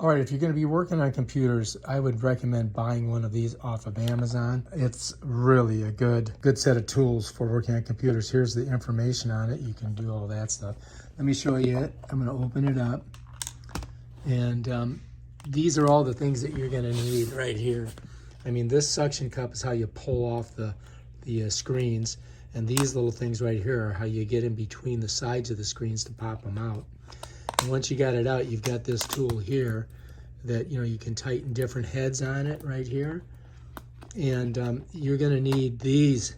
All right, if you're going to be working on computers, I would recommend buying one of these off of Amazon. It's really a good set of tools for working on computers. Here's the information on it. You can do all that stuff. Let me show you it. I'm going to open it up. And these are all the things that you're going to need right here. I mean, this suction cup is how you pull off the screens. And these little things right here are how you get in between the sides of the screens to pop them out. And once you got it out, you've got this tool here that, you can tighten different heads on it right here. And you're going to need these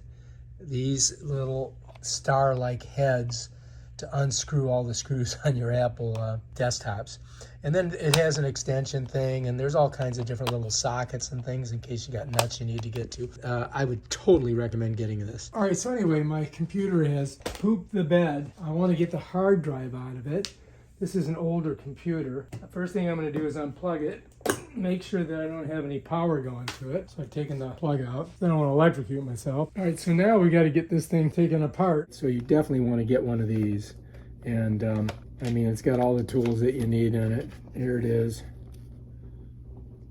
little star-like heads to unscrew all the screws on your Apple desktops. And then it has an extension thing, and there's all kinds of different little sockets and things in case you got nuts you need to get to. I would totally recommend getting this. All right, so anyway, my computer has pooped the bed. I want to get the hard drive out of it. This is an older computer. The first thing I'm going to do is unplug it, make sure that I don't have any power going to it. So I've taken the plug out. I don't want to electrocute myself. All right, so now we got to get this thing taken apart. So you definitely want to get one of these. And I mean, it's got all the tools that you need in it. Here it is.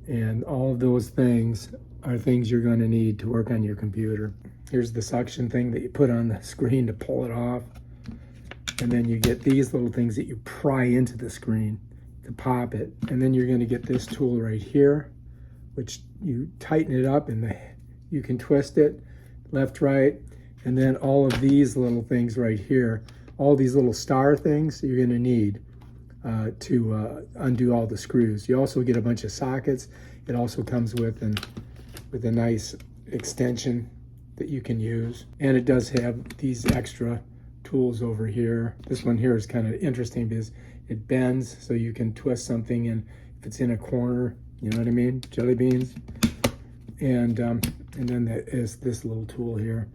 And all of those things are things you're going to need to work on your computer. Here's the suction thing that you put on the screen to pull it off. And then you get these little things that you pry into the screen to pop it. And then you're going to get this tool right here, which you tighten it up and you can twist it left, right. And then all of these little things right here, all these little star things you're going to need to undo all the screws. You also get a bunch of sockets. It also comes with a nice extension that you can use. And it does have these extra tools over here. This one here is kind of interesting because it bends, so you can twist something, and if it's in a corner, you know what I mean, jelly beans. And then there is this little tool here.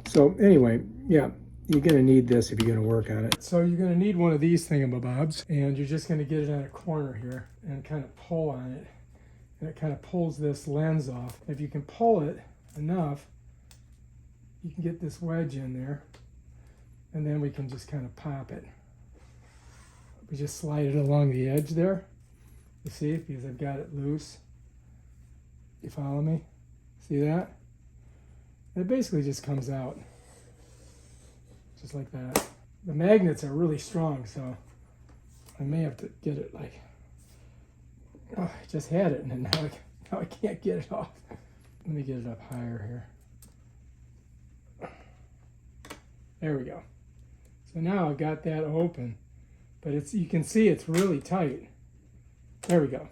So anyway, yeah, you're going to need this if you're going to work on it. So you're going to need one of these thingamabobs, and you're just going to get it on a corner here and kind of pull on it, and it kind of pulls this lens off. If you can pull it enough, you can get this wedge in there, and then we can just kind of pop it. We just slide it along the edge there, you see, because I've got it loose. You follow me? See that? It basically just comes out, just like that. The magnets are really strong, so I may have to get it like, oh, I just had it, and now I can't get it off. Let me get it up higher here. There we go. So now I've got that open, but you can see it's really tight. There we go.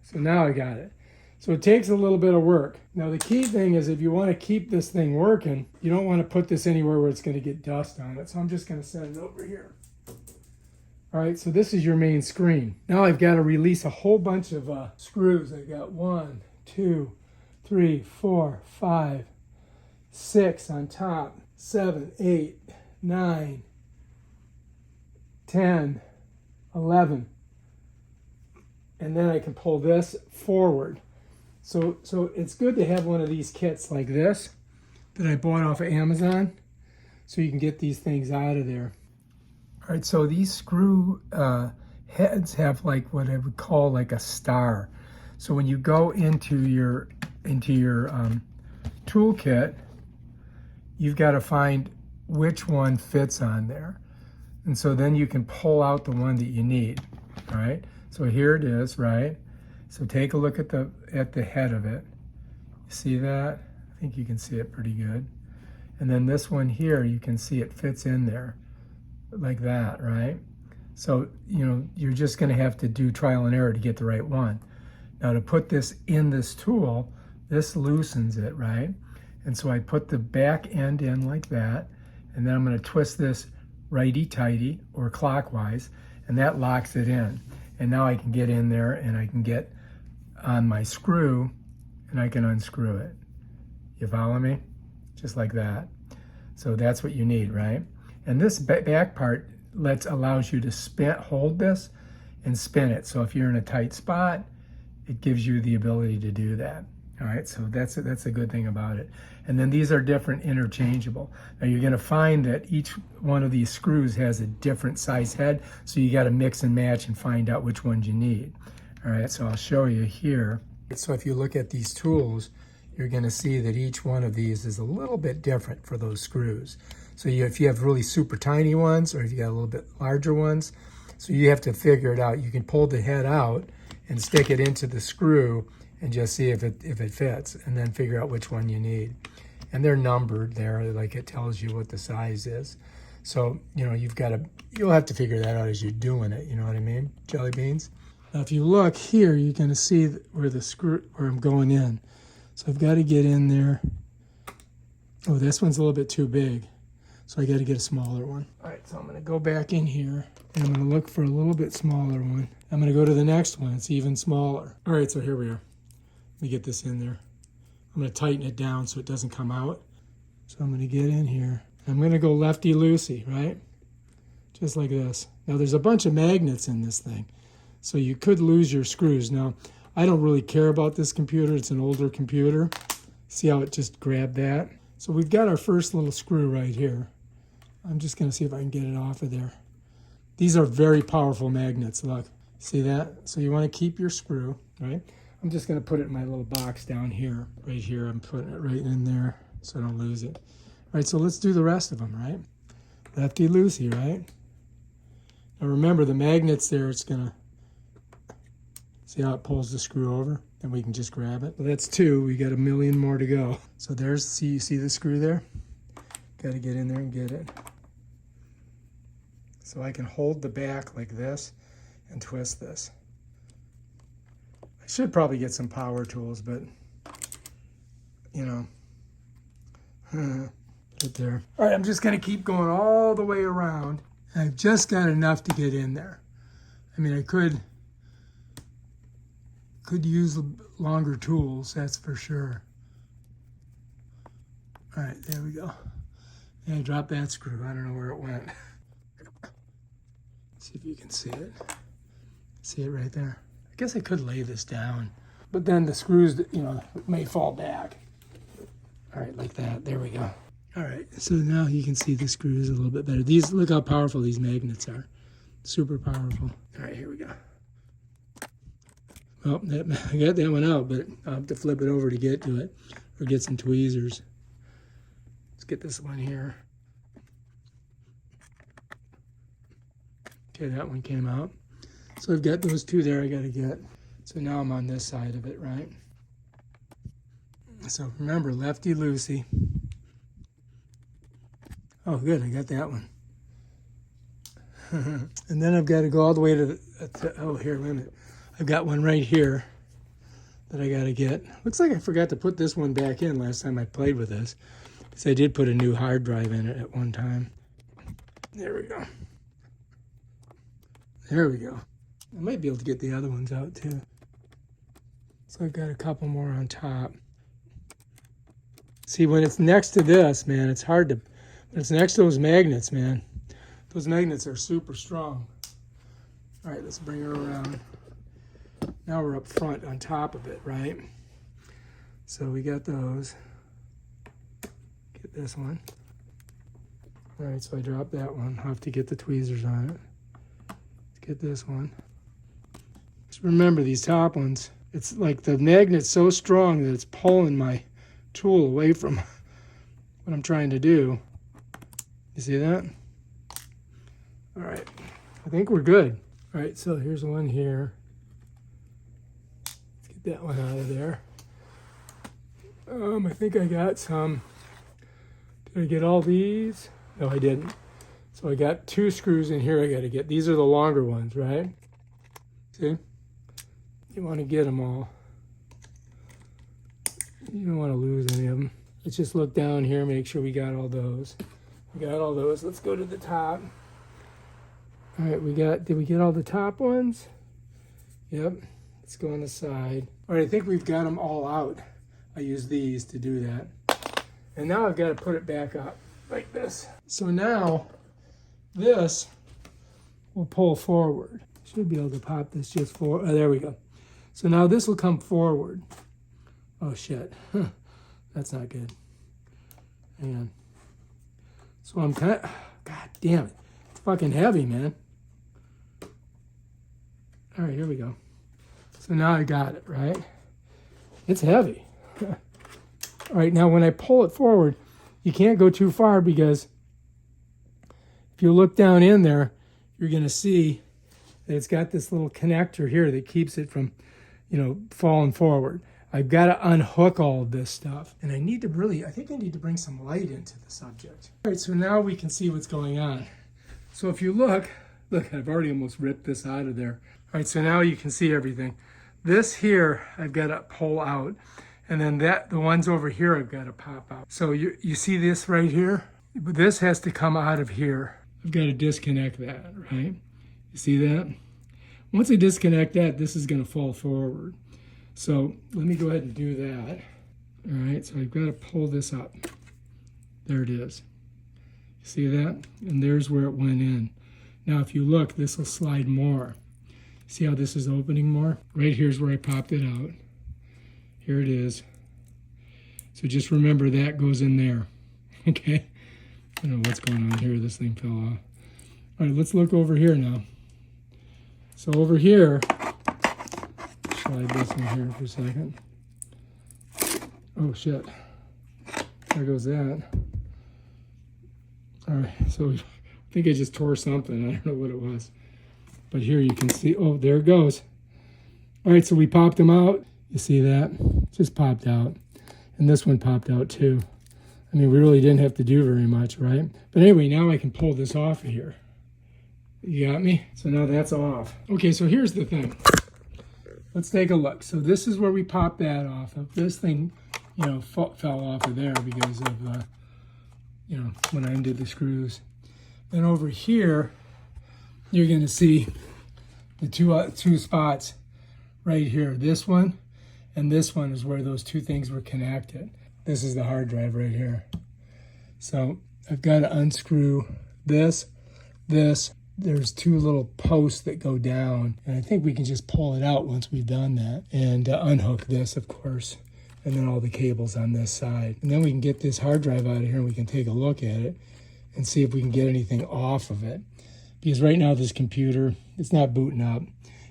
So now I got it. So it takes a little bit of work. Now the key thing is, if you want to keep this thing working, you don't want to put this anywhere where it's going to get dust on it. So I'm just going to set it over here. All right, so this is your main screen. Now I've got to release a whole bunch of screws. I've got 1, 2, 3, 4, 5, 6 on top, 7, 8, 9, 10, 11. And then I can pull this forward. So it's good to have one of these kits like this that I bought off of Amazon, so you can get these things out of there. All right, so these screw heads have like what I would call like a star. So when you go into your toolkit, you've got to find which one fits on there. And so then you can pull out the one that you need, all right? So here it is, right? So take a look at the head of it. You see that? I think you can see it pretty good. And then this one here, you can see it fits in there like that, right? So, you're just gonna have to do trial and error to get the right one. Now to put this in this tool, this loosens it, right? And so I put the back end in like that, and then I'm gonna twist this righty-tighty or clockwise, and that locks it in. And now I can get in there and I can get on my screw and I can unscrew it. You follow me? Just like that. So that's what you need, right? And this back part allows you to hold this and spin it. So if you're in a tight spot, it gives you the ability to do that. All right, so that's a good thing about it. And then these are different interchangeable. Now you're gonna find that each one of these screws has a different size head, so you gotta mix and match and find out which ones you need. All right, so I'll show you here. So if you look at these tools, you're going to see that each one of these is a little bit different for those screws. So if you have really super tiny ones, or if you got a little bit larger ones, so you have to figure it out. You can pull the head out and stick it into the screw and just see if it fits, and then figure out which one you need. And they're numbered there, like it tells you what the size is. So, you know, you'll have to figure that out as you're doing it, you know what I mean? Jelly beans. Now, if you look here, you're going to see where I'm going in. So I've got to get in there. Oh, this one's a little bit too big. So I got to get a smaller one. All right, so I'm going to go back in here and I'm going to look for a little bit smaller one. I'm going to go to the next one. It's even smaller. All right, so here we are. Let me get this in there. I'm going to tighten it down so it doesn't come out. So I'm going to get in here. I'm going to go lefty-loosey, right? Just like this. Now there's a bunch of magnets in this thing, so you could lose your screws. Now, I don't really care about this computer. It's an older computer. See how it just grabbed that? So we've got our first little screw right here. I'm just going to see if I can get it off of there. These are very powerful magnets, look. See that? So you want to keep your screw, right? I'm just going to put it in my little box down here. Right here, I'm putting it right in there so I don't lose it. All right, so let's do the rest of them, right? Lefty-loosey, right? Now remember, the magnets there, it's going to, see how it pulls the screw over? Then we can just grab it. Well, that's two. We got a million more to go. So there's, you see the screw there? Got to get in there and get it. So I can hold the back like this and twist this. I should probably get some power tools, but, you know, put it there. All right, I'm just going to keep going all the way around. I've just got enough to get in there. I mean, I could use longer tools, that's for sure. All right, there we go. And I dropped that screw. I don't know where it went. See if you can see it. See it right there? I guess I could lay this down, but then the screws, you know, may fall back. All right, like that. There we go. All right, so now you can see the screws a little bit better. These, look how powerful these magnets are. Super powerful. All right, here we go. Well, I got that one out, but I'll have to flip it over to get to it, or get some tweezers. Let's get this one here. Okay, that one came out. So I've got those two there I got to get. So now I'm on this side of it, right? So remember, lefty-loosey. Oh, good, I got that one. And then I've got to go all the way to oh, here, wait a minute. I've got one right here that I got to get. Looks like I forgot to put this one back in last time I played with this, because I did put a new hard drive in it at one time. There we go. There we go. I might be able to get the other ones out too. So I've got a couple more on top. See, when it's next to this, man, it's hard to, when it's next to those magnets, man, those magnets are super strong. All right, let's bring her around. Now we're up front on top of it, right? So we got those. Get this one. All right, so I dropped that one. I'll have to get the tweezers on it. Let's get this one. Just remember these top ones. It's like the magnet's so strong that it's pulling my tool away from what I'm trying to do. You see that? All right, I think we're good. All right, so here's one here. Let's get that one out of there. I think I got some. Did I get all these? No, I didn't. So I got two screws in here I got to get. These are the longer ones, right? See? You want to get them all. You don't want to lose any of them. Let's just look down here, make sure we got all those. We got all those. Let's go to the top. All right, did we get all the top ones? Yep. Let's go on the side. All right, I think we've got them all out. I use these to do that. And now I've got to put it back up like this. So now this will pull forward. Should be able to pop this just forward. Oh, there we go. So now this will come forward. Oh shit, that's not good. Hang on. So I'm kind of, god damn it. It's fucking heavy, man. All right, here we go. So now I got it, right? It's heavy. All right, now when I pull it forward, you can't go too far because if you look down in there, you're going to see that it's got this little connector here that keeps it from, falling forward. I've got to unhook all of this stuff. And I think I need to bring some light into the subject. All right, so now we can see what's going on. So if you look, I've already almost ripped this out of there. All right, so now you can see everything. This here, I've got to pull out. And then the ones over here, I've got to pop out. So you see this right here? This has to come out of here. I've got to disconnect that, right? You see that? Once I disconnect that, this is going to fall forward. So let me go ahead and do that. All right, so I've got to pull this up. There it is. You see that? And there's where it went in. Now if you look, this will slide more. See how this is opening more? Right here's where I popped it out. Here it is. So just remember that goes in there. Okay? I don't know what's going on here. This thing fell off. All right, let's look over here now. So over here, slide this in here for a second. Oh shit, there goes that. All right, so I think I just tore something. I don't know what it was. But here you can see, oh, there it goes. All right, so we popped them out. You see that? Just popped out. And this one popped out too. I mean, we really didn't have to do very much, right? But anyway, now I can pull this off of here. You got me? So now that's off. Okay, so here's the thing. Let's take a look. So this is where we popped that off of. This thing, fell off of there because of, when I undid the screws. Then over here, you're going to see the two spots right here. This one and this one is where those two things were connected. This is the hard drive right here. So I've got to unscrew this. There's two little posts that go down, and I think we can just pull it out once we've done that, and unhook this, of course, and then all the cables on this side. And then we can get this hard drive out of here and we can take a look at it and see if we can get anything off of it. Because right now this computer, it's not booting up.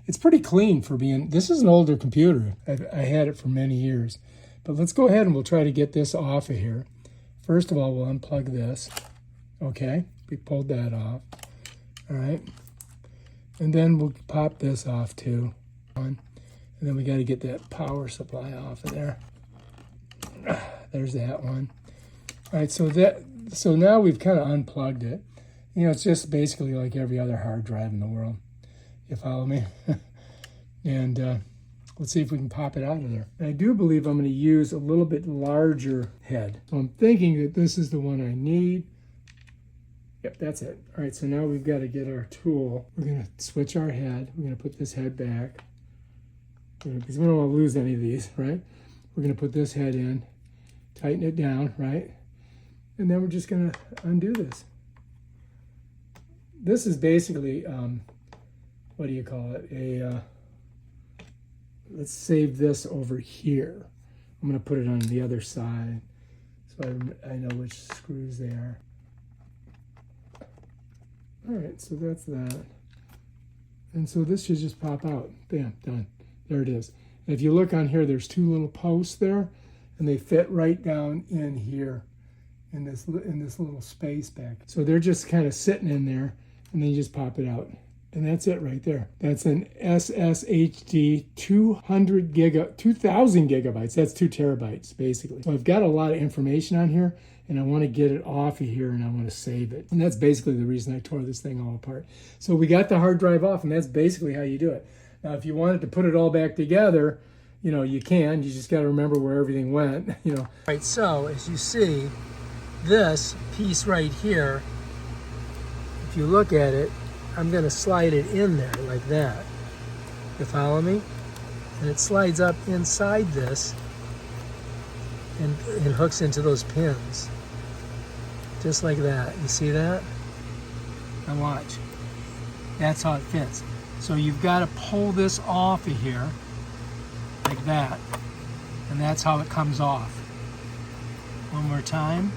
It's pretty clean for being, this is an older computer. I had it for many years. But let's go ahead and we'll try to get this off of here. First of all, we'll unplug this. Okay, we pulled that off. All right, and then we'll pop this off too. And then we got to get that power supply off of there. There's that one. All right, so now we've kind of unplugged it. It's just basically like every other hard drive in the world. You follow me? And let's see if we can pop it out of there. And I do believe I'm going to use a little bit larger head. So I'm thinking that this is the one I need. Yep, that's it. All right, so now we've got to get our tool. We're going to switch our head. We're going to put this head back. Because we don't want to lose any of these, right? We're going to put this head in, tighten it down, right? And then we're just going to undo this. This is basically, what do you call it? Let's save this over here. I'm going to put it on the other side so I know which screws they are. All right, so that's that. And so this should just pop out. Bam, done. There it is. And if you look on here, there's two little posts there, and they fit right down in here, in this little space back. So they're just kind of sitting in there, and then you just pop it out. And that's it right there. That's an SSHD 2000 gigabytes. That's 2 terabytes, basically. So I've got a lot of information on here, and I want to get it off of here, and I want to save it. And that's basically the reason I tore this thing all apart. So we got the hard drive off, and that's basically how you do it. Now, if you wanted to put it all back together, you can. You just got to remember where everything went, Right, so as you see, this piece right here, if you look at it, I'm going to slide it in there like that. You follow me? And it slides up inside this and hooks into those pins. Just like that. You see that? Now watch. That's how it fits. So you've got to pull this off of here like that. And that's how it comes off. One more time.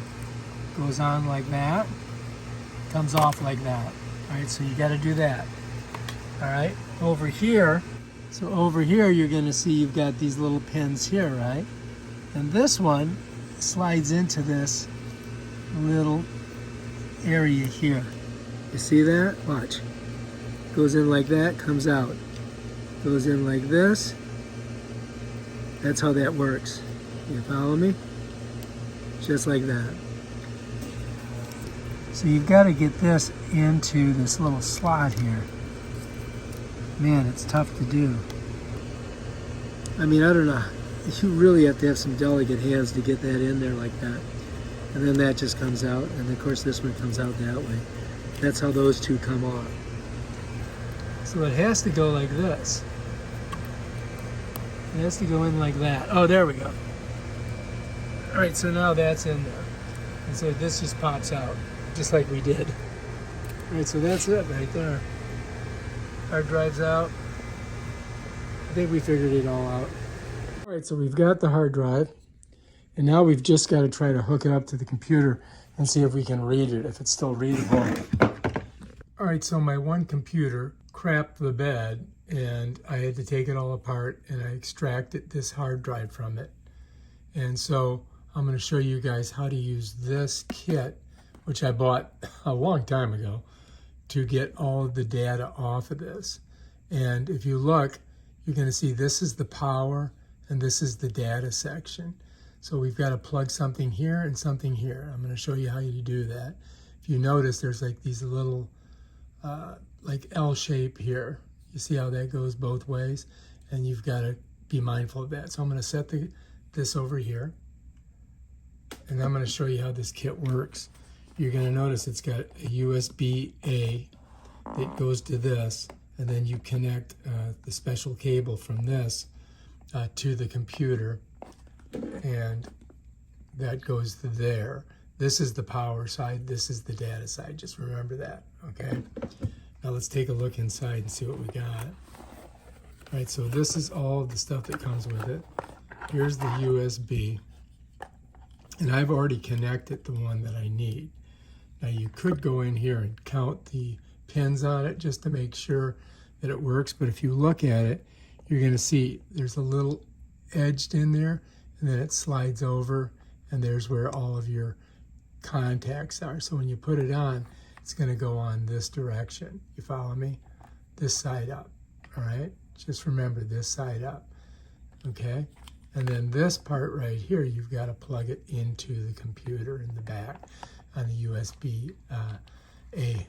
Goes on like that. Comes off like that. All right, so you got to do that. All right, over here, So over here, you're going to see you've got these little pins here, right? And this one slides into this little area here. You see that? Watch. Goes in like that, comes out. Goes in like this. That's how that works. You follow me? Just like that. So you've got to get this into this little slot here. Man, it's tough to do. I mean, I don't know. You really have to have some delicate hands to get that in there like that. And then that just comes out. And of course this one comes out that way. That's how those two come off. So it has to go like this. It has to go in like that. Oh, there we go. All right, so now that's in there. And so this just pops out, just like we did. All right, so that's it right there. Hard drive's out. I think we figured it all out. All right, so we've got the hard drive, and now we've just got to try to hook it up to the computer and see if we can read it, if it's still readable. All right, so my one computer crapped the bed, and I had to take it all apart, and I extracted this hard drive from it. And so I'm going to show you guys how to use this kit, which I bought a long time ago, to get all of the data off of this. And if you look, you're going to see this is the power and this is the data section. So we've got to plug something here and something here. I'm going to show you how you do that. If you notice, there's like these little like L shape here. You see how that goes both ways, and you've got to be mindful of that. So I'm going to set this over here, and I'm going to show you how this kit works. You're going to notice it's got a USB-A that goes to this, and then you connect the special cable from this to the computer, and that goes to there. This is the power side, this is the data side. Just remember that, okay? Now let's take a look inside and see what we got. All right, so this is all the stuff that comes with it. Here's the USB, and I've already connected the one that I need. Now you could go in here and count the pins on it just to make sure that it works, but if you look at it, you're going to see there's a little edged in there, and then it slides over, and there's where all of your contacts are. So when you put it on, it's going to go on this direction. You follow me? This side up, all right? Just remember this side up, okay? And then this part right here, you've got to plug it into the computer in the back on the USB-A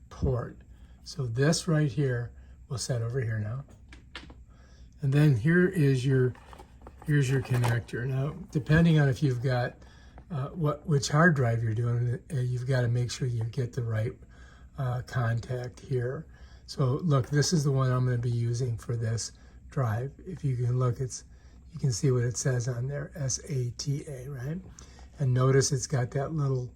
port. So this right here, we'll set over here now. And then here's your connector. Now, depending on if you've got which hard drive you're doing, you've got to make sure you get the right contact here. So look, this is the one I'm going to be using for this drive. If you can look, you can see what it says on there, SATA, right? And notice it's got that little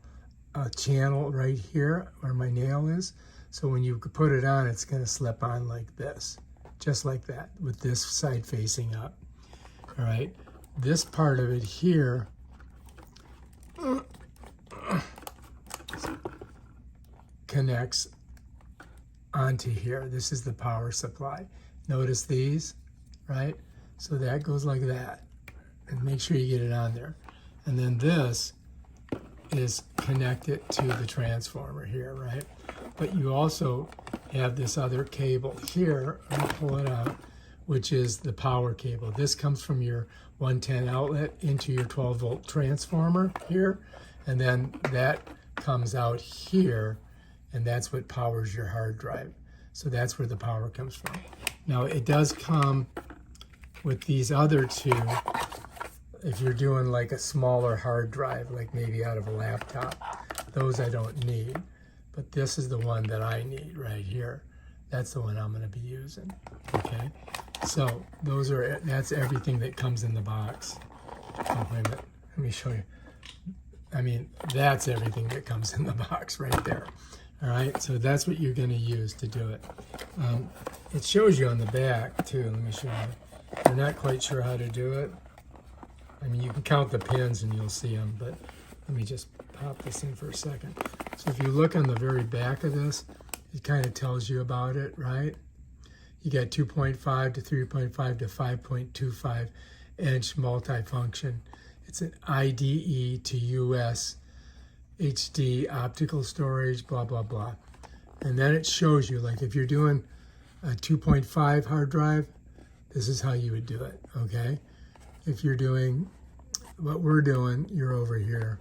channel right here where my nail is. So when you put it on, it's going to slip on like this, just like that, with this side facing up. All right, this part of it here connects onto here. This is the power supply. Notice these, right? So that goes like that, and make sure you get it on there. And then this is connected to the transformer here, right? But you also have this other cable here, I'm gonna pull it out, which is the power cable. This comes from your 110 outlet into your 12 volt transformer here, and then that comes out here, and that's what powers your hard drive. So that's where the power comes from. Now it does come with these other two if you're doing like a smaller hard drive, like maybe out of a laptop. Those I don't need, but this is the one that I need right here. That's the one I'm going to be using, okay? So that's everything that comes in the box. Oh, wait a minute, let me show you. I mean, that's everything that comes in the box right there. All right, so that's what you're going to use to do it. It shows you on the back too. Let me show you. You're not quite sure how to do it. I mean, you can count the pins and you'll see them, but let me just pop this in for a second. So if you look on the very back of this, it kind of tells you about it, right? You got 2.5 to 3.5 to 5.25 inch multifunction. It's an IDE to US HD optical storage, blah, blah, blah. And then it shows you, like if you're doing a 2.5 hard drive, this is how you would do it, okay? If you're doing what we're doing, you're over here.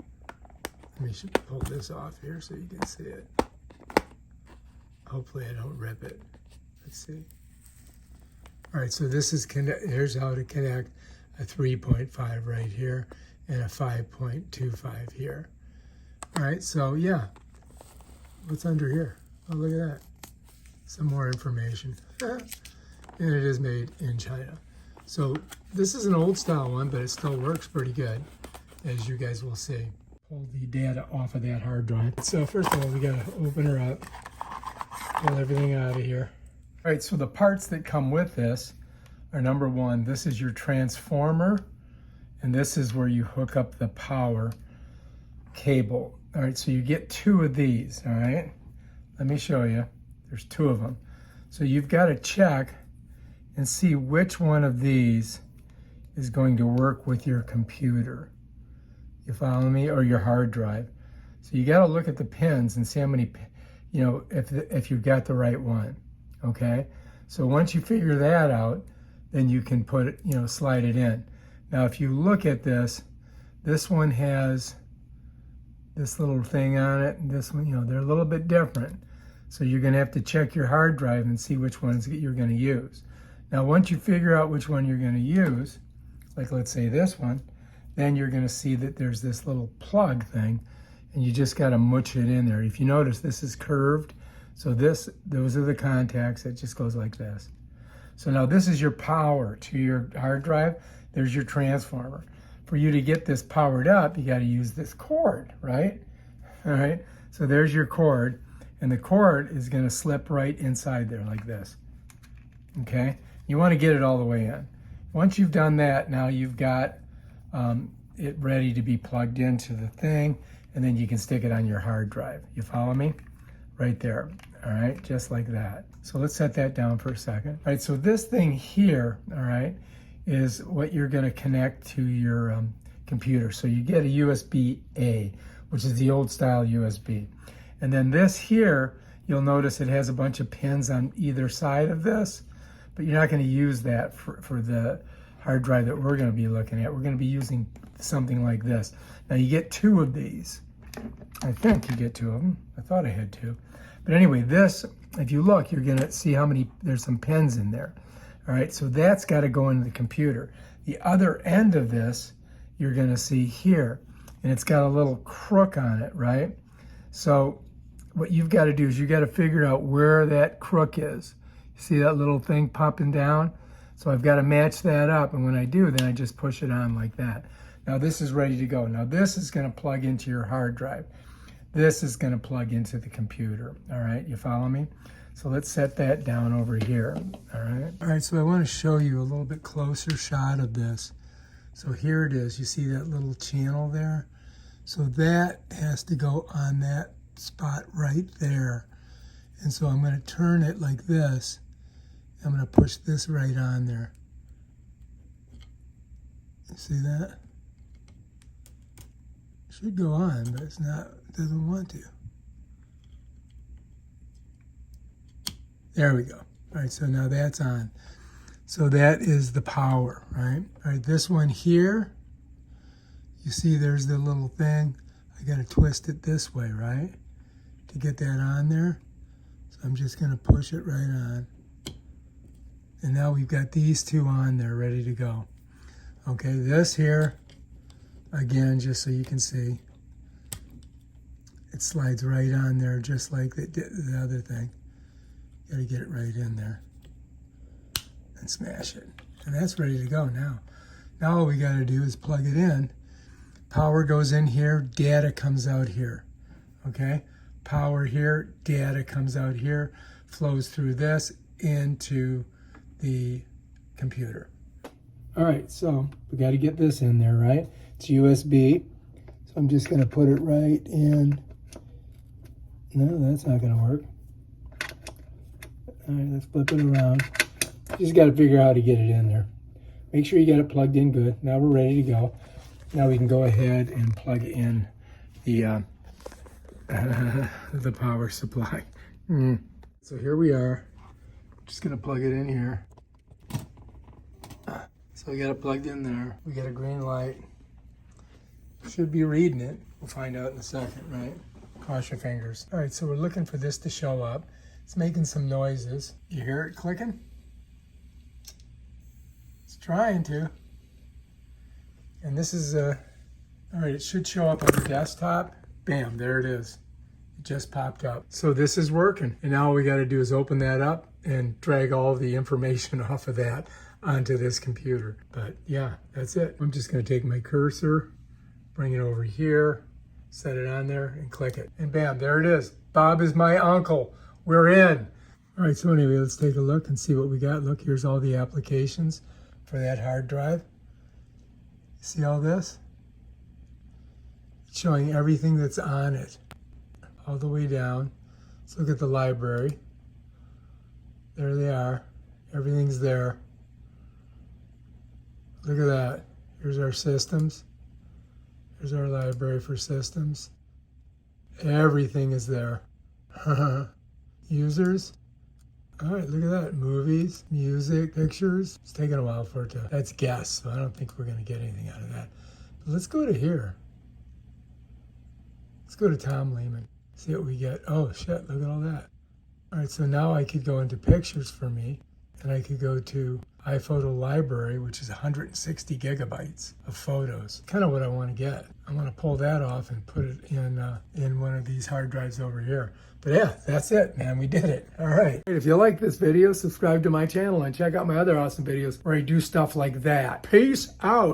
Let me pull this off here so you can see it. Hopefully I don't rip it. Let's see. All right, so this is, here's how to connect a 3.5 right here and a 5.25 here. All right, so yeah, what's under here? Oh, look at that. Some more information. And it is made in China. So this is an old style one, but it still works pretty good, as you guys will see. Pull the data off of that hard drive. So first of all, we gotta open her up, pull everything out of here. All right, so the parts that come with this are, number one, this is your transformer, and this is where you hook up the power cable. All right, so you get two of these, all right? Let me show you. There's two of them. So you've got to check and see which one of these is going to work with your computer. You follow me? Or your hard drive. So you got to look at the pins and see how many, you know, if you've got the right one. Okay, so once you figure that out, then you can put it, you know, slide it in. Now, if you look at this one has this little thing on it, and this one, you know, they're a little bit different. So you're going to have to check your hard drive and see which ones you're going to use. Now, once you figure out which one you're going to use, like let's say this one, then you're going to see that there's this little plug thing, and you just got to mush it in there. If you notice, this is curved. So those are the contacts. It just goes like this. So now this is your power to your hard drive. There's your transformer. For you to get this powered up, you got to use this cord, right? All right. So there's your cord, and the cord is going to slip right inside there like this. Okay. You want to get it all the way in. Once you've done that, now you've got it ready to be plugged into the thing, and then you can stick it on your hard drive. You follow me? Right there, all right, just like that. So let's set that down for a second. All right, so this thing here, all right, is what you're gonna connect to your computer. So you get a USB-A, which is the old style USB. And then this here, you'll notice it has a bunch of pins on either side of this, but you're not gonna use that for the hard drive that we're gonna be looking at. We're gonna be using something like this. Now you get two of these. I think you get two of them. I thought I had two. But anyway, this, if you look, you're gonna see how many, there's some pins in there. All right, so that's gotta go into the computer. The other end of this, you're gonna see here, and it's got a little crook on it, right? So what you've gotta do is you gotta figure out where that crook is. See that little thing popping down? So I've gotta match that up, and when I do, then I just push it on like that. Now this is ready to go. Now this is gonna plug into your hard drive. This is gonna plug into the computer, all right? You follow me? So let's set that down over here, all right? All right, so I wanna show you a little bit closer shot of this. So here it is, you see that little channel there? So that has to go on that spot right there. And so I'm gonna turn it like this. I'm gonna push this right on there. You see that? Should go on, but it's not, it doesn't want to. There we go. All right, so now that's on. So that is the power, right? All right, this one here, you see there's the little thing. I gotta twist it this way, right? To get that on there. So I'm just gonna push it right on. And now we've got these two on there ready to go. Okay, this here, again, just so you can see, it slides right on there just like the other thing. You gotta get it right in there and smash it. And that's ready to go now. Now all we gotta do is plug it in. Power goes in here, data comes out here, okay? Power here, data comes out here, flows through this into the computer. All right, so we got to get this in there, right? It's USB, so I'm just going to put it right in. No, that's not going to work. All right, let's flip it around. Just got to figure out how to get it in there. Make sure you get it plugged in good. Now we're ready to go. Now we can go ahead and plug in the the power supply. So here we are. Just gonna plug it in here. So we got it plugged in there. We got a green light. Should be reading it. We'll find out in a second, right? Cross your fingers. All right, so we're looking for this to show up. It's making some noises. You hear it clicking? It's trying to. And this is all right, it should show up on the desktop. Bam, there it is. It just popped up. So this is working. And now all we got to do is open that up and drag all the information off of that onto this computer. But yeah, that's it. I'm just going to take my cursor, bring it over here, set it on there, and click it. And bam, there it is. Bob is my uncle. We're in. All right, so anyway, let's take a look and see what we got. Look, here's all the applications for that hard drive. See all this? It's showing everything that's on it, all the way down. Let's look at the library. There they are. Everything's there. Look at that. Here's our systems. Here's our library for systems. Everything is there. Users. All right, look at that. Movies, music, pictures. It's taking a while for it to, that's guess, so I don't think we're going to get anything out of that. But let's go to here. Let's go to Tom Lehman. See what we get. Oh, shit, look at all that. All right, so now I could go into pictures for me, and I could go to iPhoto Library, which is 160 gigabytes of photos. Kind of what I want to get. I want to pull that off and put it in one of these hard drives over here. But yeah, that's it, man. We did it. All right. If you like this video, subscribe to my channel and check out my other awesome videos where I do stuff like that. Peace out.